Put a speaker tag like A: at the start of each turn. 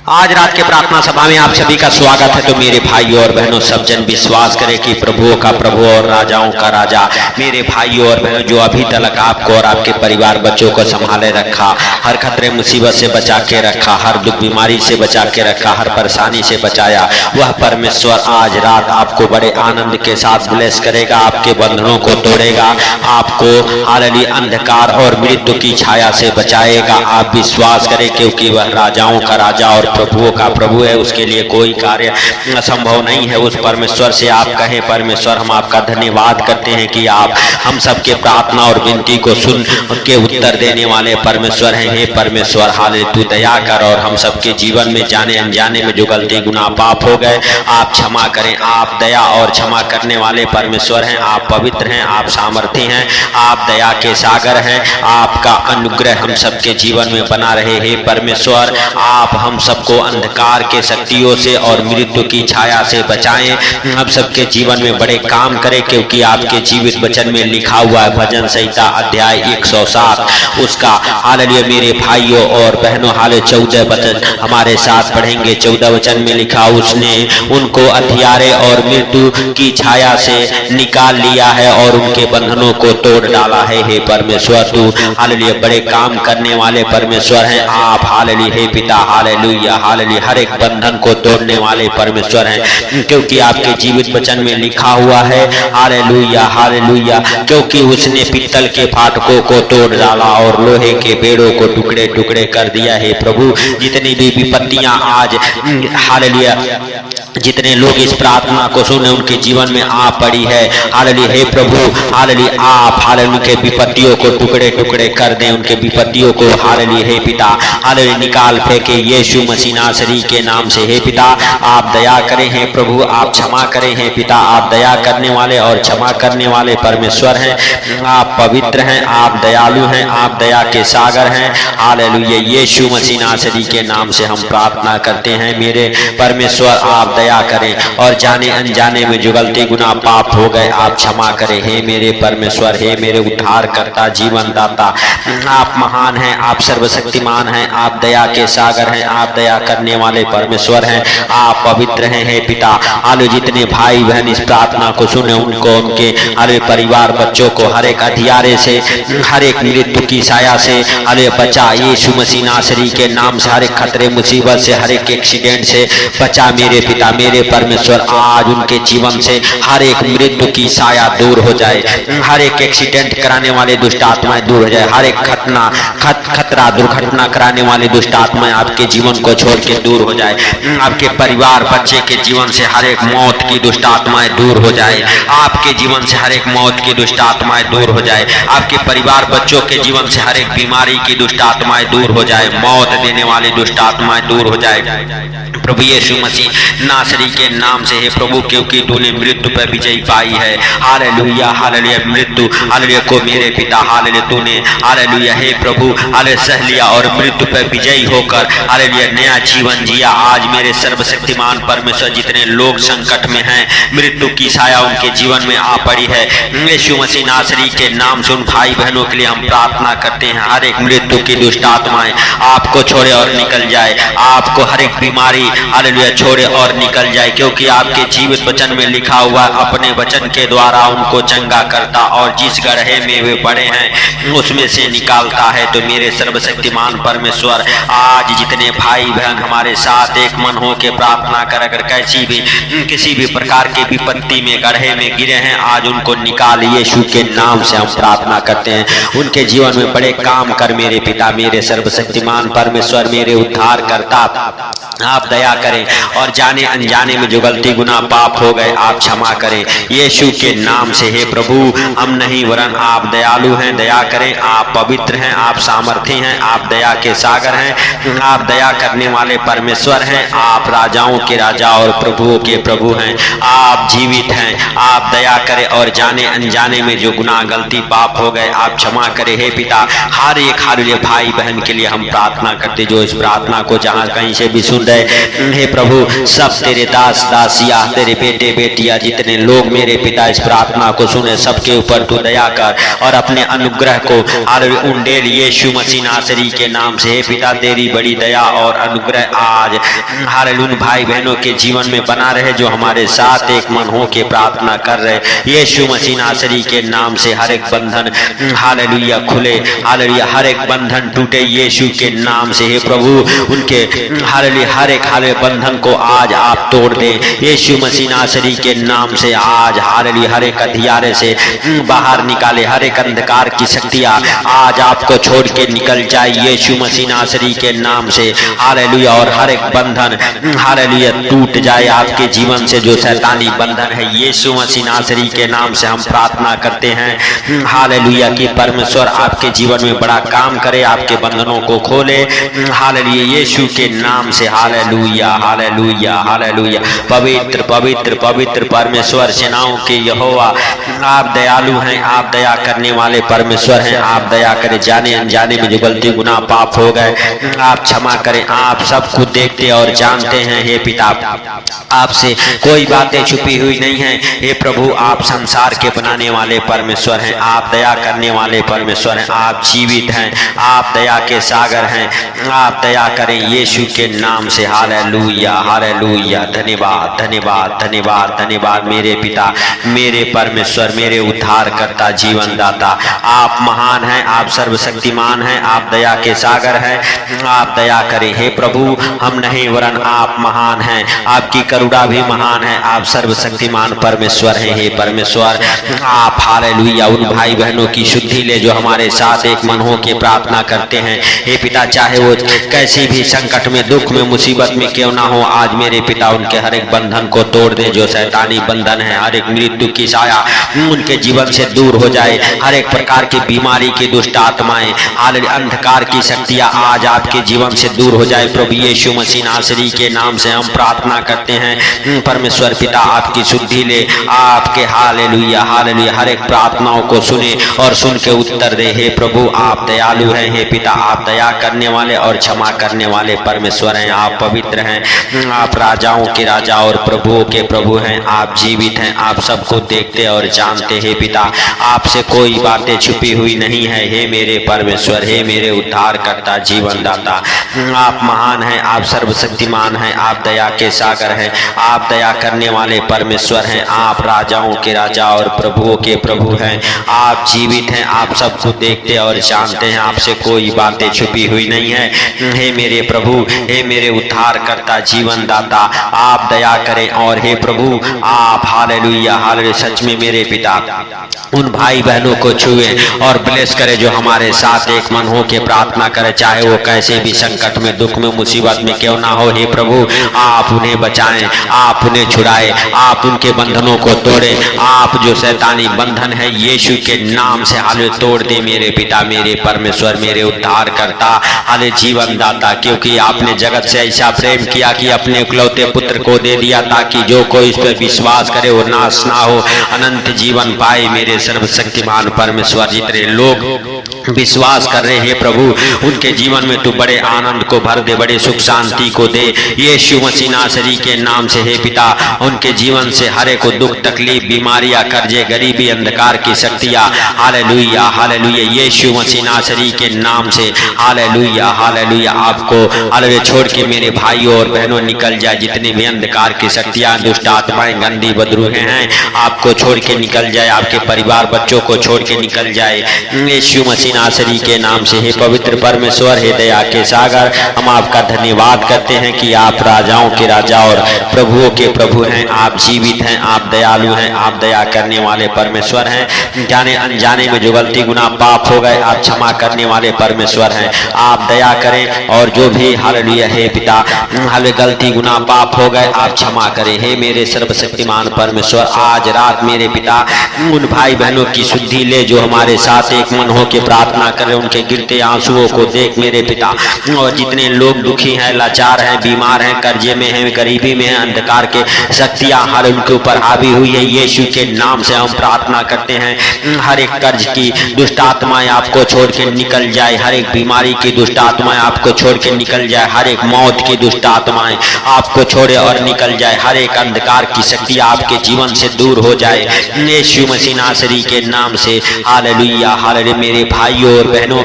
A: आज रात के प्रार्थना सभा में आप सभी का स्वागत है। तो मेरे भाइयों और बहनों, सब जन विश्वास करें कि प्रभुओं का प्रभु और राजाओं का राजा, मेरे भाइयों और बहनों, जो अभी तक आपको और आपके परिवार बच्चों को संभाले रखा, हर खतरे मुसीबत से बचा के रखा, हर दुख बीमारी से बचा के रखा, हर परेशानी से बचाया, वह परमेश्वर आज रात आपको बड़े आनंद के साथ ब्लेस करेगा, आपके बंधनों को तोड़ेगा, आपको हालेलुया अंधकार और मृत्यु की छाया से बचाएगा। आप विश्वास करें, क्योंकि वह राजाओं का राजा और प्रभुओं का प्रभु है, उसके लिए कोई कार्य असंभव नहीं है। उस परमेश्वर से आप कहें, परमेश्वर हम आपका धन्यवाद करते हैं कि आप हम सबके प्रार्थना और विनती को सुन के उत्तर देने वाले परमेश्वर हैं। हे परमेश्वर, हालेलुया तू दया कर और हम सबके जीवन में जाने अनजाने में जो गलती गुनाह पाप हो गए आप क्षमा करें। आप दया और क्षमा करने वाले परमेश्वर हैं, आप पवित्र हैं, आप सामर्थी हैं, आप दया के सागर हैं। आपका अनुग्रह हम सबके जीवन में बना रहे। हे परमेश्वर, आप हम सबको अंधकार के शक्तियों से और मृत्यु की छाया से बचाएं, हम सबके जीवन में बड़े काम करें, क्योंकि आपके जीवित वचन में लिखा हुआ है, भजन संहिता अध्याय 107 उसका हालेलुया मेरे भाइयों और बहनों हाले 14 वचन हमारे साथ पढ़ेंगे। 14 वचन में लिखा, उसने उनको हथियारे और मृत्यु की छाया से निकाल लिया है और उनके बंधनों को तोड़ डाला है। हे परमेश्वर, तू हालेलुया बड़े काम करने वाले परमेश्वर हैं। आप हालेलुया हे पिता, हालेलुया हालेलुया हर एक बंधन को तोड़ने वाले परमेश्वर हैं, क्योंकि आपके जीवित वचन में लिखा हुआ है, हालेलुया हालेलुया, क्योंकि उसने पित्तल के फाटकों को तोड़ डाला और लोहे के बेड़ों को टुकड़े टुकड़े कर दिया है। प्रभु, जितनी भी विपत्तियां आज हालेलुया जितने लोग इस प्रार्थना को सुने उनके जीवन में आ पड़ी है, हालेलुया हे प्रभु, हालेलुया आप हालेलुया उनके विपत्तियों को टुकड़े टुकड़े कर दें, उनके विपत्तियों को हालेलुया हे पिता हालेलुया निकाल फेंके यीशु मसीह नासरी के नाम से। हे पिता, आप दया करें, हे प्रभु आप क्षमा करें। हे पिता, आप दया करने वाले और क्षमा करने वाले परमेश्वर हैं, आप पवित्र हैं, आप दयालु हैं, आप दया के सागर हैं। हालेलुया यीशु मसीह नासरी के नाम से हम प्रार्थना करते हैं। मेरे परमेश्वर, आप दया करें और जाने अनजाने में जो गलती गुनाह पाप हो गए आप क्षमा करें। हे मेरे परमेश्वर, हे मेरे उद्धार करता जीवन दाता, आप महान हैं, आप सर्वशक्तिमान हैं, आप दया के सागर हैं, आप दया करने वाले परमेश्वर हैं, आप पवित्र हैं। हे पिता, हालेलुया जितने भाई बहन इस प्रार्थना को सुने उनको, उनके हर परिवार बच्चों को हर एक हथियारे से, हर एक मृत्यु की छाया से हालेलुया बचा यीशु मसीह नासरी के नाम से। हर एक खतरे मुसीबत से, हर एक एक्सीडेंट से बचा मेरे पिता मेरे परमेश्वर। आज उनके जीवन से हर एक मृत्यु की छाया दूर हो जाए, हर एक एक्सीडेंट कराने वाले दुष्ट आत्माएं दूर हो जाए, हर एक खतरा दुर्घटना कराने वाले दुष्ट आत्माएं आपके जीवन को छोड़ के दूर हो जाए, आपके परिवार बच्चे के जीवन से हर एक मौत की दुष्ट आत्माएं दूर हो जाए, आपके जीवन से हर एक मौत की दुष्ट आत्माएं दूर हो जाए, आपके परिवार बच्चों के जीवन से हर एक बीमारी की दुष्ट आत्माएं दूर हो जाए, मौत देने वाली दुष्ट आत्माएं दूर हो जाए प्रभु यीशु मसीह नासरी के नाम से। हे प्रभु, क्योंकि तूने मृत्यु पर विजय पाई है, हालेलुया हालेलुया मृत्यु हालेलुया को मेरे पिता हालेलुया तूने हालेलुया हे प्रभु हालेलुया सह लिया और मृत्यु पर विजयी होकर हालेलुया नया जीवन जिया। आज मेरे सर्वशक्तिमान परमेश्वर, जितने लोग संकट में हैं, मृत्यु की छाया उनके जीवन में आ पड़ी है, यीशु मसीह नासरी के नाम से उन भाई बहनों के लिए हम प्रार्थना करते हैं, हर एक मृत्यु की दुष्ट आत्माएं आपको छोड़े और निकल जाए, आपको हर एक बीमारी हालेलुया छोड़े और निकल जाए, क्योंकि आपके जीवित वचन में लिखा हुआ अपने वचन के द्वारा उनको चंगा करता और जिस गड्ढे में वे पड़े हैं उसमें से निकालता है। तो मेरे सर्वशक्तिमान परमेश्वर, आज जितने भाई बहन हमारे साथ एक मन हो के प्रार्थना कर, अगर किसी भी प्रकार के विपत्ति में गड्ढे में गिरे हैं, आज उनको निकाल यीशु के नाम से हम प्रार्थना करते हैं। उनके जीवन में बड़े काम कर मेरे पिता मेरे सर्वशक्तिमान परमेश्वर, मेरे उद्धार करता, आप दया करें और जाने अनजाने में जो गलती गुनाह पाप हो गए आप क्षमा करें यीशु के नाम से। हे प्रभु, हम नहीं वरन आप दयालु हैं, दया करें, आप पवित्र हैं, आप सामर्थी हैं, आप दया के सागर हैं, आप दया करने वाले परमेश्वर हैं, आप राजाओं के राजा और प्रभुओं के प्रभु हैं, आप जीवित हैं, आप दया करें और जाने अनजाने में जो गुनाह गलती पाप हो गए आप क्षमा करें। हे पिता, हर एक हालेलुया भाई बहन के लिए हम प्रार्थना करते जो इस प्रार्थना को जहाँ कहीं से भी सुन रहे, हे प्रभु सब तेरे दास दासिया, तेरे बेटे बेटियां जितने लोग मेरे पिता इस प्रार्थना को सुने, सबके ऊपर तू दया कर और अपने अनुग्रह को उन बुंदेल यीशु मसीह नासरी के नाम से। हे पिता तेरी बड़ी दया और अनुग्रह आज हालेलुया भाई बहनों के जीवन में बना रहे जो हमारे साथ एक मन हो के प्रार्थना कर रहे। यीशु मसीह नासरी के नाम से हर एक बंधन हालेलुया खुले, हालेलुया हर एक बंधन टूटे यीशु के नाम से। हे प्रभु उनके हालेलुया हर एक बंधन को आज आप तोड़ दे यीशु मसीह नासरी के नाम से। आज हालेलुया हर एक अंधियारे से बाहर निकाले, हर एक अंधकार की शक्तियां आज आपको छोड़ के निकल जाए यीशु मसीह नासरी के नाम से। हालेलुया और हर एक बंधन हालेलुया टूट जाए आपके जीवन से, जो शैतानी बंधन है यीशु मसीह नासरी के नाम से हम प्रार्थना करते हैं हालेलुया कि परमेश्वर आपके जीवन में बड़ा काम करे, आपके बंधनों को खोले हालेलुया यीशु के नाम से। Hallelujah hallelujah hallelujah. पवित्र पवित्र पवित्र परमेश्वर सेनाओं के यहोवा आप दयालु हैं, आप दया करने वाले परमेश्वर हैं। आप दया करें, जाने अनजाने में जो गलती गुनाह पाप हो गए आप क्षमा करें। आप सब कुछ देखते और जानते हैं हे पिता, आपसे कोई बातें छुपी हुई नहीं है। हे प्रभु आप संसार के बनाने वाले परमेश्वर हैं, आप दया करने वाले परमेश्वर हैं, आप जीवित हैं, आप दया के सागर हैं। आप दया करें यीशु के नाम से। Hallelujah hallelujah. धन्यवाद धन्यवाद धन्यवाद धन्यवाद मेरे पिता, मेरे परमेश्वर, मेरे उद्धार करता जीवन दाता। आप महान हैं, आप सर्वशक्तिमान हैं, आप दया के सागर हैं। आप दया करें हे प्रभु, हम नहीं वरन आप महान हैं, आपकी करुणा भी महान है, आप सर्वशक्तिमान परमेश्वर हैं। हे परमेश्वर आप हालेलुया उन भाई बहनों की शुद्धि ले जो हमारे साथ एक मन हो के प्रार्थना करते हैं। हे पिता चाहे वो कैसी भी संकट में, दुख में, मुसीबत में क्यों ना हो, आज मेरे पिता उनके हर एक बंधन को तोड़ दे जो शैतानी बंधन है। हर एक मृत्यु की साया उनके जीवन से दूर हो जाए, हर एक प्रकार की बीमारी की दुष्ट आत्माएं, हालेलुया अंधकार की शक्तियां आज आपके जीवन से दूर हो जाए। प्रभु यीशु मसीह नासरी के नाम से हम प्रार्थना करते हैं परमेश्वर पिता, आपकी शुद्धि ले, आपके हालेलुया हालेलुया हर एक प्रार्थनाओं को सुने और सुन के उत्तर दे। हे प्रभु आप दयालु हैं, हे पिता आप दया करने वाले और क्षमा करने वाले परमेश्वर हैं। आप पवित्र हैं, आप राजाओं के राजा और प्रभुओं के प्रभु हैं, आप जीवित हैं, आप सबको देखते और जानते हैं पिता, आपसे कोई बातें छुपी हुई नहीं है। हे मेरे परमेश्वर, हे मेरे उद्धार करता जीवन दाता, आप महान हैं, आप सर्वशक्तिमान हैं, आप दया के सागर हैं, आप दया करने वाले परमेश्वर हैं, आप राजाओं के राजा और प्रभुओं के प्रभु हैं, आप जीवित हैं, आप सबको देखते और जानते हैं, आपसे कोई बातें छुपी हुई नहीं है। हे मेरे प्रभु, हे मेरे उद्धार करता जीवन दाता, आप दया करें और हे प्रभु आप हालेलुया हालेलुया सच में मेरे पिता उन भाई बहनों को छुए और ब्लेस करे जो हमारे साथ एक मन हो के प्रार्थना करे, चाहे वो कैसे भी संकट में, दुख में, मुसीबत में क्यों ना हो। हे प्रभु आप उन्हें बचाएं, आप उन्हें छुड़ाएं, आप उनके बंधनों को तोड़े, आप जो शैतानी बंधन है यीशु के नाम से हाले तोड़ दे मेरे पिता, मेरे परमेश्वर, मेरे उद्धार करता, हाले जीवन दाता, क्योंकि आपने जगत से ऐसा प्रेम किया कि अपने इकलौते पुत्र को दे दिया ताकि जो कोई इस पर विश्वास करे वो नाश ना हो, अनंत जीवन पाए। मेरे सर्वशक्तिमान परमेश्वर जितने लोग विश्वास कर रहे हैं प्रभु उनके जीवन में तू बड़े आनंद को भर दे, बड़े सुख शांति को दे यीशु मसीह नासरी के नाम से। हे पिता उनके जीवन से हर एक को दुख तकलीफ बीमारियां कर्जे गरीबी अंधकार की शक्तियां हालेलुया हालेलुया यीशु मसीह नासरी के नाम से हालेलुया हालेलुया आपको हालेलुया छोड़ के मेरे भाइयों और बहनों निकल जाए। जितनी भी अंधकार की शक्तियां दुष्ट आत्माएं गंदी बदरूहें हैं आपको छोड़ के निकल जाए, आपके परिवार बच्चों को छोड़ के निकल जाए यीशु मसीह नासरी के नाम से। हे पवित्र परमेश्वर, हे दया के सागर, हम आपका धन्यवाद करते हैं कि आप राजाओं के राजा और प्रभुओं के प्रभु हैं, आप जीवित हैं, आप दयालु हैं, आप दया करने वाले परमेश्वर हैं। जाने अनजाने में जो गलती गुनाह पाप हो गए आप क्षमा करने वाले परमेश्वर हैं, आप दया करें और जो भी हालेलुया हे पिता हाले गलती गुनाह पाप हो गए आप क्षमा करें। हे मेरे सर्वशक्तिमान परमेश्वर, आज रात मेरे पिता उन भाई बहनों की शुद्धि ले जो हमारे साथ एक मन हो के प्रार्थना करें, उनके गिरते आंसुओं को देख मेरे पिता, और जितने लोग दुखी हैं, लाचार हैं, बीमार हैं, कर्जे में हैं, गरीबी में हैं, अंधकार के शक्तियां हर उनके ऊपर हावी हुई है यीशु के नाम से हम प्रार्थना करते हैं। हर एक कर्ज की दुष्ट आत्माएं आपको छोड़ के निकल जाए, हर एक बीमारी की दुष्ट आत्माएं आपको छोड़ के निकल जाए, हर एक मौत की दुष्ट आत्माएं आपको छोड़े और निकल जाए, हर एक अंधकार की शक्ति आपके जीवन से दूर हो जाए यीशु मसीह नासरी के नाम से। हालेलुया हालेलुया मेरे भाई भाइयों और बहनों,